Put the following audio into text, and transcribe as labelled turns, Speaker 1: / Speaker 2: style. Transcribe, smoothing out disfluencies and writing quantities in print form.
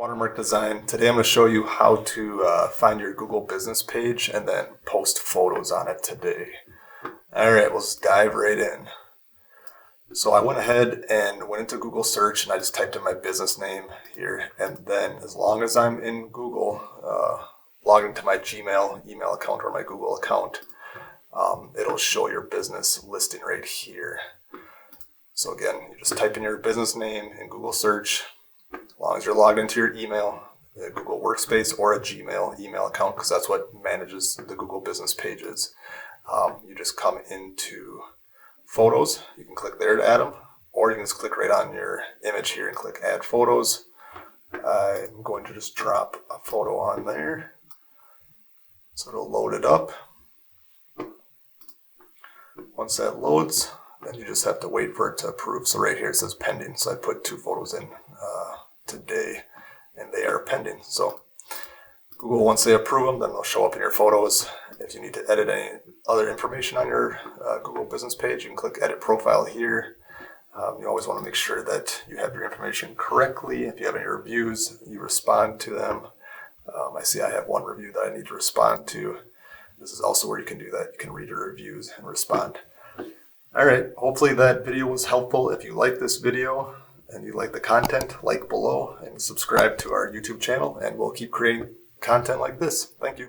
Speaker 1: Watermark Design. Today I'm going to show you how to find your Google business page and then post photos on it today. Alright, let's dive right in. So I went ahead and went into Google search and I just typed in my business name here, and then as long as I'm in Google, logged into my Gmail email account or my Google account, it'll show your business listing right here. So again, you just type in your business name in Google search. As long as you're logged into your email, a Google Workspace or a Gmail email account, because that's what manages the Google business pages. You just come into Photos. You can click there to add them, or you can just click right on your image here and click Add Photos. I'm going to just drop a photo on there, so it'll load it up. Once that loads, then you just have to wait for it to approve. So right here it says pending. So I put 2 photos in today, and they are pending. So Google, once they approve them, then they'll show up in your photos. If you need to edit any other information on your Google business page, you can click Edit Profile here. You always want to make sure that you have your information correctly. If you have any reviews, you respond to them. I see I have one review that I need to respond to. This is also where you can do that. You can read your reviews and respond. Alright, hopefully that video was helpful. If you like this video and you like the content, like below and subscribe to our YouTube channel, and we'll keep creating content like this. Thank you.